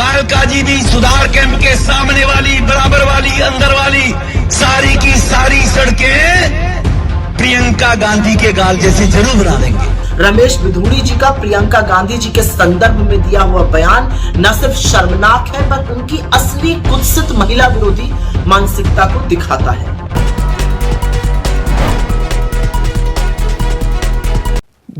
कालका जी भी सुधार कैंप के सामने वाली, बराबर वाली, अंदर वाली सारी की सारी सड़कें प्रियंका गांधी के गाल जैसे जरूर बना देंगे। रमेश बिधूड़ी जी का प्रियंका गांधी जी के संदर्भ में दिया हुआ बयान न सिर्फ शर्मनाक है पर उनकी असली कुत्सित महिला विरोधी मानसिकता को दिखाता है।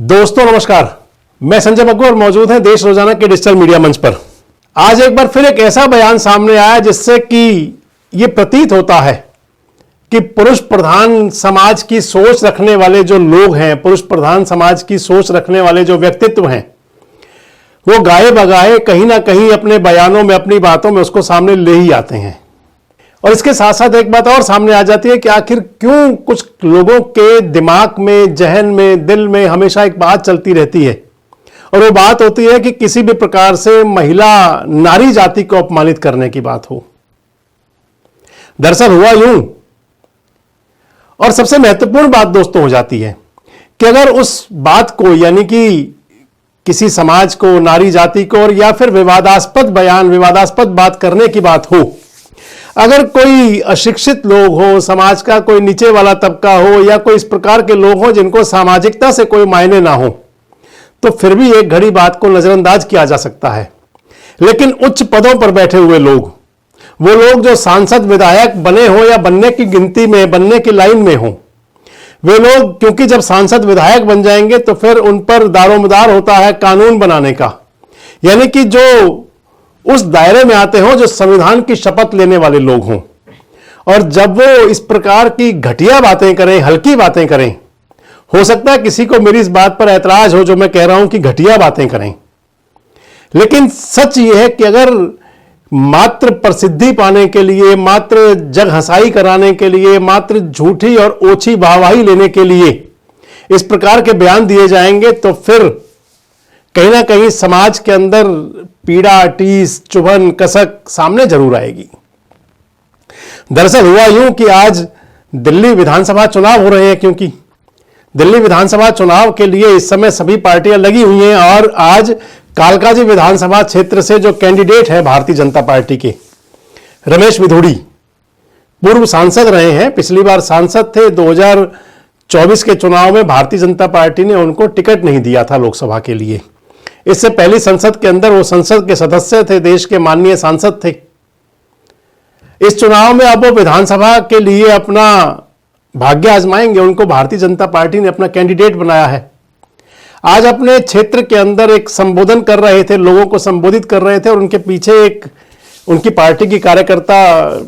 दोस्तों नमस्कार, मैं संजय बग्गू और मौजूद हैं देश रोजाना के डिजिटल मीडिया मंच पर। आज एक बार फिर एक ऐसा बयान सामने आया जिससे कि ये प्रतीत होता है कि पुरुष प्रधान समाज की सोच रखने वाले जो लोग हैं, पुरुष प्रधान समाज की सोच रखने वाले जो व्यक्तित्व हैं, वो गाए बगाए कहीं ना कहीं अपने बयानों में, अपनी बातों में उसको सामने ले ही आते हैं। और इसके साथ साथ एक बात और सामने आ जाती है कि आखिर क्यों कुछ लोगों के दिमाग में, जहन में, दिल में हमेशा एक बात चलती रहती है, और वो बात होती है कि किसी भी प्रकार से महिला, नारी जाति को अपमानित करने की बात हो। दरअसल हुआ यूं, और सबसे महत्वपूर्ण बात दोस्तों हो जाती है कि अगर उस बात को, यानी कि किसी समाज को, नारी जाति को, और या फिर विवादास्पद बयान, विवादास्पद बात करने की बात हो, अगर कोई अशिक्षित लोग हो, समाज का कोई नीचे वाला तबका हो, या कोई इस प्रकार के लोग हो जिनको सामाजिकता से कोई मायने ना हो, तो फिर भी एक घड़ी बात को नजरअंदाज किया जा सकता है। लेकिन उच्च पदों पर बैठे हुए लोग, वो लोग जो सांसद विधायक बने हो या बनने की गिनती में, बनने की लाइन में हो, वे लोग क्योंकि जब सांसद विधायक बन जाएंगे तो फिर उन पर दारोमदार होता है कानून बनाने का, यानी कि जो उस दायरे में आते हो जो संविधान की शपथ लेने वाले लोग हों। और जब वो इस प्रकार की घटिया बातें करें, हल्की बातें करें, हो सकता है किसी को मेरी इस बात पर ऐतराज हो जो मैं कह रहा हूं कि घटिया बातें करें, लेकिन सच ये है कि अगर मात्र प्रसिद्धि पाने के लिए, मात्र जग हंसाई कराने के लिए, मात्र झूठी और ओछी वाहवाही लेने के लिए इस प्रकार के बयान दिए जाएंगे तो फिर कहीं ना कहीं समाज के अंदर पीड़ा, टीस, चुभन, कसक सामने जरूर आएगी। दरअसल हुआ यूं कि आज दिल्ली विधानसभा चुनाव हो रहे हैं, क्योंकि दिल्ली विधानसभा चुनाव के लिए इस समय सभी पार्टियां लगी हुई हैं। और आज कालकाजी विधानसभा क्षेत्र से जो कैंडिडेट है भारतीय जनता पार्टी के, रमेश बिधूड़ी, पूर्व सांसद रहे हैं, पिछली बार सांसद थे। 2024 के चुनाव में भारतीय जनता पार्टी ने उनको टिकट नहीं दिया था लोकसभा के लिए। इससे पहली संसद के अंदर वो संसद के सदस्य थे, देश के माननीय सांसद थे। इस चुनाव में अब वो विधानसभा के लिए अपना भाग्य आजमाएंगे। उनको भारतीय जनता पार्टी ने अपना कैंडिडेट बनाया है। आज अपने क्षेत्र के अंदर एक संबोधन कर रहे थे, लोगों को संबोधित कर रहे थे, और उनके पीछे एक उनकी पार्टी की कार्यकर्ता,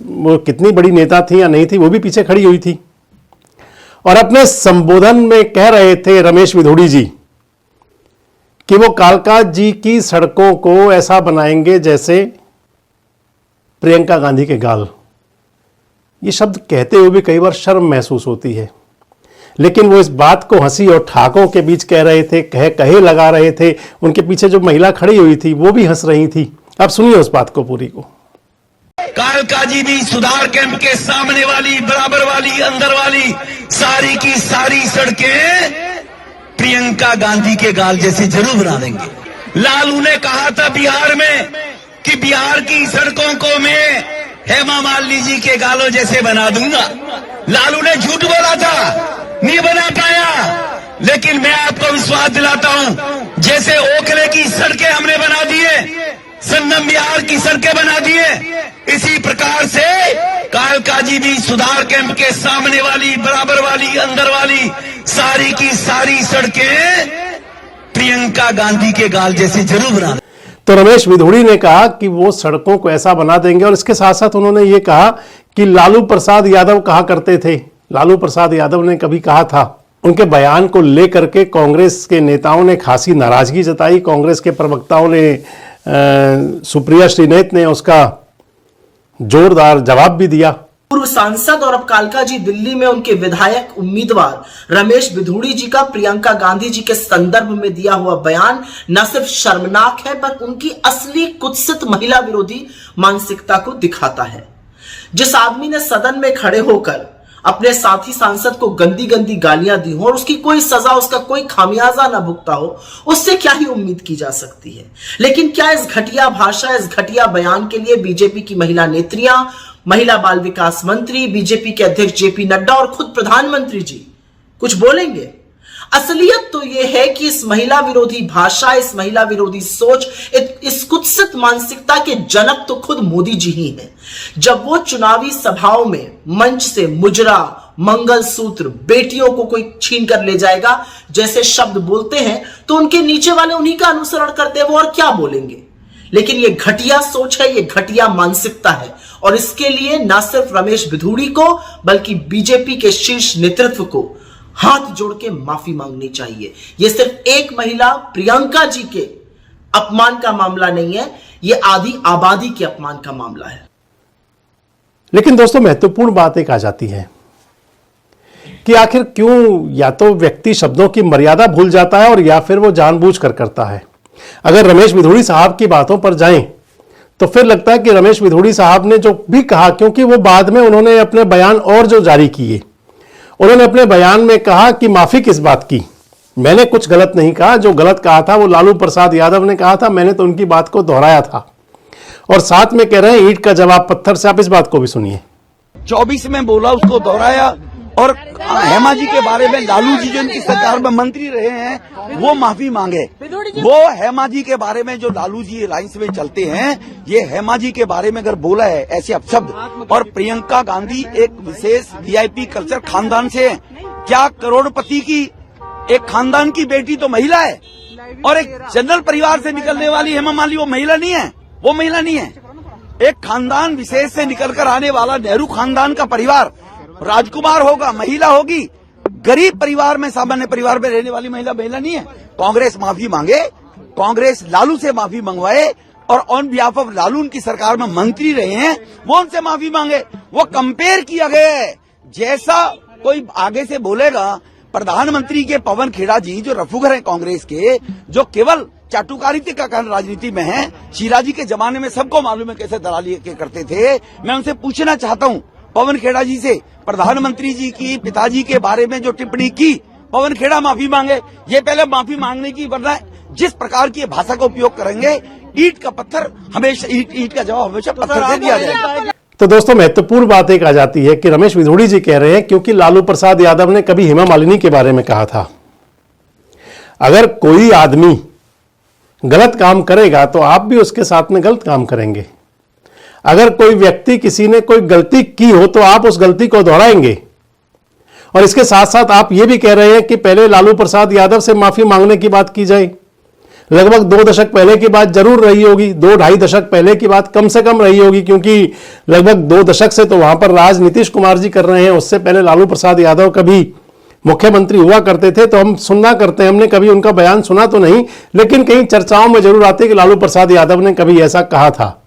वो कितनी बड़ी नेता थी या नहीं थी, वो भी पीछे खड़ी हुई थी। और अपने संबोधन में कह रहे थे रमेश बिधूड़ी जी कि वो कालका जी की सड़कों को ऐसा बनाएंगे जैसे प्रियंका गांधी के गाल। ये शब्द कहते हुए भी कई बार शर्म महसूस होती है, लेकिन वो इस बात को हंसी और ठाकों के बीच कह रहे थे, कहे लगा रहे थे। उनके पीछे जो महिला खड़ी हुई थी वो भी हंस रही थी। अब सुनिए उस बात को पूरी को। कालका जी भी सुधार कैंप के सामने वाली, बराबर वाली, अंदर वाली सारी की सारी सड़कें प्रियंका गांधी के गाल जैसे जरूर बना देंगे। लालू ने कहा था बिहार में कि बिहार की सड़कों को मैं हेमा मालिनी जी के गालों जैसे बना दूंगा। लालू ने झूठ बोला था, नहीं बना पाया, लेकिन मैं आपको विश्वास दिलाता हूं, जैसे ओखले की सड़कें हमने बना दिए, संगम बिहार की सड़कें बना दिए, इसी प्रकार से कालका जी भी सुधार कैंप के सामने वाली, बराबर वाली, अंदर वाली सारी की सारी सड़कें प्रियंका गांधी के गाल जैसे जरूर बना। तो रमेश बिधूड़ी ने कहा कि वो सड़कों को ऐसा बना देंगे। और इसके साथ साथ उन्होंने ये कहा कि लालू प्रसाद यादव कहा करते थे, लालू प्रसाद यादव ने कभी कहा था। उनके बयान को लेकर के कांग्रेस के नेताओं ने खासी नाराजगी जताई। कांग्रेस के प्रवक्ताओं ने, सुप्रिया श्रीनेत ने उसका जोरदार जवाब भी दिया। पूर्व सांसद और अब कालका जी दिल्ली में उनके विधायक उम्मीदवार रमेश बिधूड़ी जी का प्रियंका गांधी जी के संदर्भ में दिया हुआ बयान न सिर्फ शर्मनाक है पर उनकी असली कुत्सित महिला विरोधी मानसिकता को दिखाता है। जिस आदमी ने सदन में खड़े होकर अपने साथी सांसद को गंदी गंदी गालियां दी हो और उसकी कोई सजा, उसका कोई खामियाजा ना भुगता हो, उससे क्या ही उम्मीद की जा सकती है। लेकिन क्या इस घटिया भाषा, इस घटिया बयान के लिए बीजेपी की महिला नेत्रियां, महिला बाल विकास मंत्री, बीजेपी के अध्यक्ष जेपी नड्डा और खुद प्रधानमंत्री जी कुछ बोलेंगे? असलियत तो यह है कि इस महिला विरोधी भाषा, इस महिला विरोधी सोच, इस कुत्सित मानसिकता के जनक तो खुद मोदी जी ही हैं। जब वो चुनावी सभाओं में मंच से मुजरा, मंगलसूत्र, बेटियों को कोई छीन कर ले जाएगा जैसे शब्द बोलते हैं, तो उनके नीचे वाले उन्हीं का अनुसरण करते हैं, वो और क्या बोलेंगे। लेकिन ये घटिया सोच है, ये घटिया मानसिकता है, और इसके लिए ना सिर्फ रमेश बिधूड़ी को बल्कि बीजेपी के शीर्ष नेतृत्व को हाथ जोड़ के माफी मांगनी चाहिए। यह सिर्फ एक महिला प्रियंका जी के अपमान का मामला नहीं है, यह आधी आबादी के अपमान का मामला है। लेकिन दोस्तों, महत्वपूर्ण बात एक आ जाती है कि आखिर क्यों या तो व्यक्ति शब्दों की मर्यादा भूल जाता है और या फिर वो जानबूझकर करता है। अगर रमेश बिधूड़ी साहब की बातों पर जाएं तो फिर लगता है कि रमेश बिधूड़ी साहब ने जो भी कहा, क्योंकि वो बाद में उन्होंने अपने बयान और जो जारी किए, उन्होंने अपने बयान में कहा कि माफी किस बात की, मैंने कुछ गलत नहीं कहा, जो गलत कहा था वो लालू प्रसाद यादव ने कहा था, मैंने तो उनकी बात को दोहराया था। और साथ में कह रहे हैं ईंट का जवाब पत्थर से। आप इस बात को भी सुनिए। 24 में बोला, उसको दोहराया, और हेमा जी के बारे में लालू जी जो इनकी सरकार में मंत्री रहे हैं वो माफी मांगे। वो हेमा जी के बारे में जो लालू जी अलायंस में चलते हैं, ये हेमा जी के बारे में अगर बोला है ऐसे अपशब्द, और प्रियंका गांधी एक विशेष वीआईपी कल्चर खानदान से है, क्या करोड़पति की एक खानदान की बेटी तो महिला है, और एक जनरल परिवार से निकलने वाली हेमा मालिनी वो महिला नहीं है, वो महिला नहीं है। एक खानदान विशेष से निकलकर आने वाला नेहरू खानदान का परिवार, राजकुमार होगा, महिला होगी, गरीब परिवार में, सामान्य परिवार में रहने वाली महिला नहीं है। कांग्रेस माफी मांगे, कांग्रेस लालू से माफी मंगवाए, और ऑन बिहाफ ऑफ लालू उनकी सरकार में मंत्री रहे हैं, वो उनसे माफी मांगे। वो कंपेयर किया गया है। जैसा कोई आगे से बोलेगा, प्रधानमंत्री के पवन खेड़ा जी जो रफूगर हैं कांग्रेस के, जो केवल चाटुकारिता का कारण राजनीति में है, शिलाजी के जमाने में सबको मालूम है कैसे दलाली के करते थे। मैं उनसे पूछना चाहता हूँ पवन खेड़ा जी से, प्रधानमंत्री जी की पिताजी के बारे में जो टिप्पणी की, पवन खेड़ा माफी मांगे। ये पहले माफी मांगने की, वरना जिस प्रकार की भाषा का उपयोग करेंगे, ईंट का पत्थर हमेशा, ईंट का जवाब हमेशा पत्थर से दिया जाएगा। तो दोस्तों, महत्वपूर्ण बात एक आ जाती है कि रमेश बिधूड़ी जी कह रहे हैं क्योंकि लालू प्रसाद यादव ने कभी हेमा मालिनी के बारे में कहा था। अगर कोई आदमी गलत काम करेगा तो आप भी उसके साथ में गलत काम करेंगे। अगर कोई व्यक्ति, किसी ने कोई गलती की हो तो आप उस गलती को दोहराएंगे। और इसके साथ साथ आप ये भी कह रहे हैं कि पहले लालू प्रसाद यादव से माफी मांगने की बात की जाए। लगभग 2 दशक पहले की बात जरूर रही होगी, 2-2.5 दशक पहले की बात कम से कम रही होगी, क्योंकि लगभग 2 दशक से तो वहां पर राज नीतीश कुमार जी कर रहे हैं। उससे पहले लालू प्रसाद यादव कभी मुख्यमंत्री हुआ करते थे, तो हम सुनना करते हैं, हमने कभी उनका बयान सुना तो नहीं, लेकिन कहीं चर्चाओं में जरूर आते कि लालू प्रसाद यादव ने कभी ऐसा कहा था।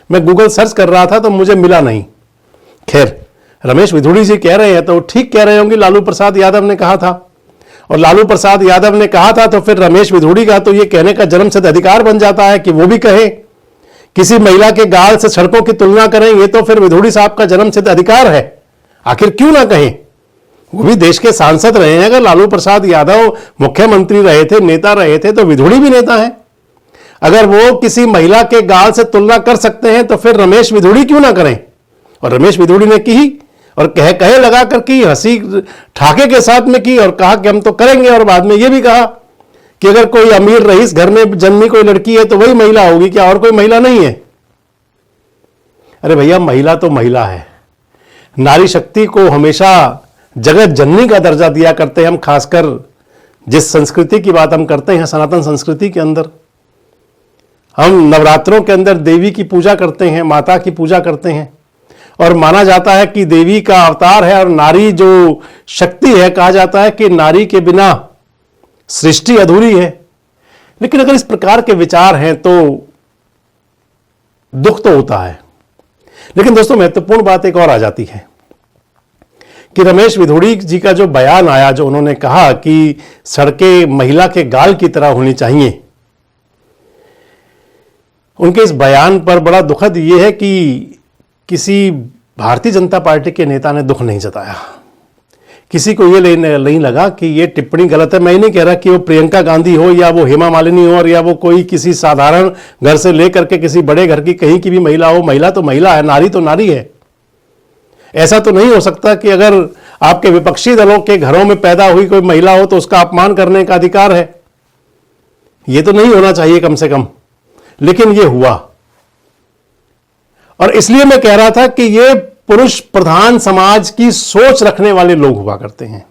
मैं गूगल सर्च कर रहा था तो मुझे मिला नहीं। खैर, रमेश बिधूड़ी जी कह रहे हैं तो ठीक कह रहे होंगे, लालू प्रसाद यादव ने कहा था, और लालू प्रसाद यादव ने कहा था तो फिर रमेश बिधूड़ी का तो ये कहने का जन्मसिद्ध अधिकार बन जाता है कि वो भी कहे। किसी महिला के गाल से सड़कों की तुलना करें, ये तो फिर बिधूड़ी साहब का जन्मसिद्ध अधिकार है। आखिर क्यों ना कहें, वो भी देश के सांसद रहे हैं। अगर लालू प्रसाद यादव मुख्यमंत्री रहे थे, नेता रहे थे, तो बिधूड़ी भी नेता है। अगर वो किसी महिला के गाल से तुलना कर सकते हैं तो फिर रमेश बिधूड़ी क्यों ना करें। और रमेश बिधूड़ी ने की, और कहे लगा कर की, हंसी ठाके के साथ में की, और कहा कि हम तो करेंगे। और बाद में ये भी कहा कि अगर कोई अमीर रईस घर में जन्मी कोई लड़की है तो वही महिला होगी, क्या और कोई महिला नहीं है। अरे भैया, महिला तो महिला है। नारी शक्ति को हमेशा जगत जननी का दर्जा दिया करते हैं हम, खासकर जिस संस्कृति की बात हम करते हैं, सनातन संस्कृति के अंदर। हम नवरात्रों के अंदर देवी की पूजा करते हैं, माता की पूजा करते हैं, और माना जाता है कि देवी का अवतार है, और नारी जो शक्ति है, कहा जाता है कि नारी के बिना सृष्टि अधूरी है। लेकिन अगर इस प्रकार के विचार हैं तो दुख तो होता है। लेकिन दोस्तों, महत्वपूर्ण बात एक और आ जाती है कि रमेश बिधूड़ी जी का जो बयान आया, जो उन्होंने कहा कि सड़कें महिला के गाल की तरह होनी चाहिए, उनके इस बयान पर बड़ा दुखद यह है कि किसी भारतीय जनता पार्टी के नेता ने दुख नहीं जताया। किसी को ये नहीं लगा कि ये टिप्पणी गलत है। मैं ही नहीं कह रहा कि वो प्रियंका गांधी हो या वो हेमा मालिनी हो और या वो कोई किसी साधारण घर से लेकर के किसी बड़े घर की कहीं की भी महिला हो। महिला तो महिला है, नारी तो नारी है। ऐसा तो नहीं हो सकता कि अगर आपके विपक्षी दलों के घरों में पैदा हुई कोई महिला हो तो उसका अपमान करने का अधिकार है। ये तो नहीं होना चाहिए कम से कम, लेकिन ये हुआ। और इसलिए मैं कह रहा था कि ये पुरुष प्रधान समाज की सोच रखने वाले लोग हुआ करते हैं।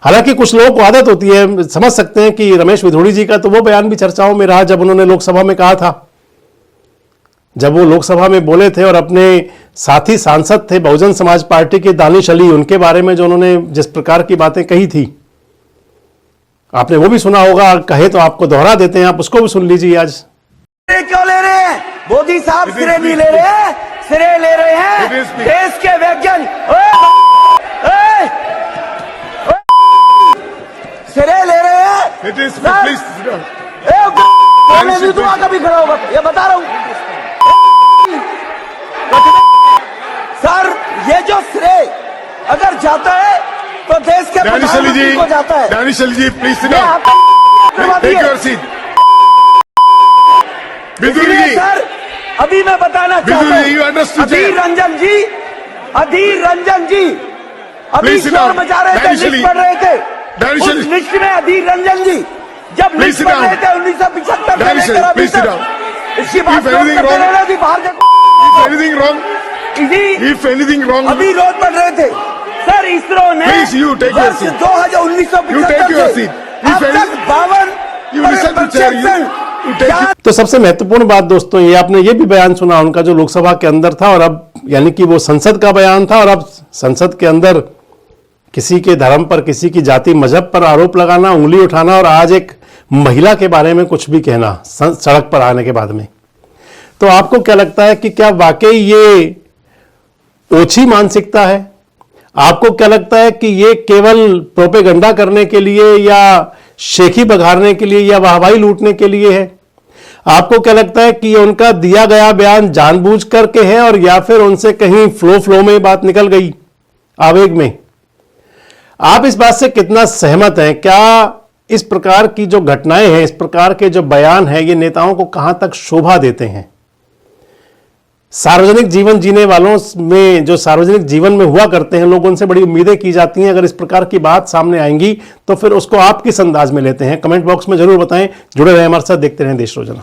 हालांकि कुछ लोगों को आदत होती है, समझ सकते हैं कि रमेश विधुड़ी जी का तो वो बयान भी चर्चाओं में रहा जब उन्होंने लोकसभा में कहा था, जब वो लोकसभा में बोले थे और अपने साथी सांसद थे बहुजन समाज पार्टी के दानिश अली, उनके बारे में जो उन्होंने जिस प्रकार की बातें कही थी, आपने वो भी सुना होगा। कहे तो आपको दोहरा देते हैं, आप उसको भी सुन लीजिए आज। क्यों ले रहे हैं मोदी साहब? सिरे नहीं ले रहे हैं, सिरे ले रहे हैं देश के वैज्ञानिक। सिरे ले रहे हैं। कभी खड़ा होगा ये बता रहा हूं सर। ये जो श्रेय अगर जाता है तो देश के प्रधानमंत्री को जाता है। Danish Ali ji please sit down, take your seat. विधुड़ी जी सर अभी मैं बताना चाहता हूँ, अधीर रंजन जी अभी शोर मचा रहे थे, लिस्ट पढ़ रहे थे। उस लिस्ट में अधीर रंजन जी जब लिस्ट पढ़ रहे थे 1975 से लेकर अभी तक, इसकी बात थी बाहर अभी रोज पढ़ रहे थे सर। इसरो ने वर्ष 1975 से अब तक 52 तो सबसे महत्वपूर्ण बात दोस्तों, ये आपने ये भी बयान सुना उनका जो लोकसभा के अंदर था, और अब यानी कि वो संसद का बयान था, और अब संसद के अंदर किसी के धर्म पर, किसी की जाति मजहब पर आरोप लगाना, उंगली उठाना, और आज एक महिला के बारे में कुछ भी कहना सड़क पर आने के बाद में। तो आपको क्या लगता है कि क्या वाकई ये ओछी मानसिकता है? आपको क्या लगता है कि ये केवल प्रोपेगंडा करने के लिए या शेखी बघारने के लिए या वाहवाही लूटने के लिए है? आपको क्या लगता है कि ये उनका दिया गया बयान जानबूझ करके है और या फिर उनसे कहीं फ्लो में बात निकल गई आवेग में? आप इस बात से कितना सहमत हैं? क्या इस प्रकार की जो घटनाएं हैं, इस प्रकार के जो बयान हैं, ये नेताओं को कहां तक शोभा देते हैं? सार्वजनिक जीवन जीने वालों में, जो सार्वजनिक जीवन में हुआ करते हैं लोग, उनसे बड़ी उम्मीदें की जाती हैं। अगर इस प्रकार की बात सामने आएंगी तो फिर उसको आप किस अंदाज में लेते हैं? कमेंट बॉक्स में जरूर बताएं। जुड़े रहें हमारे साथ, देखते रहें देश रोजाना।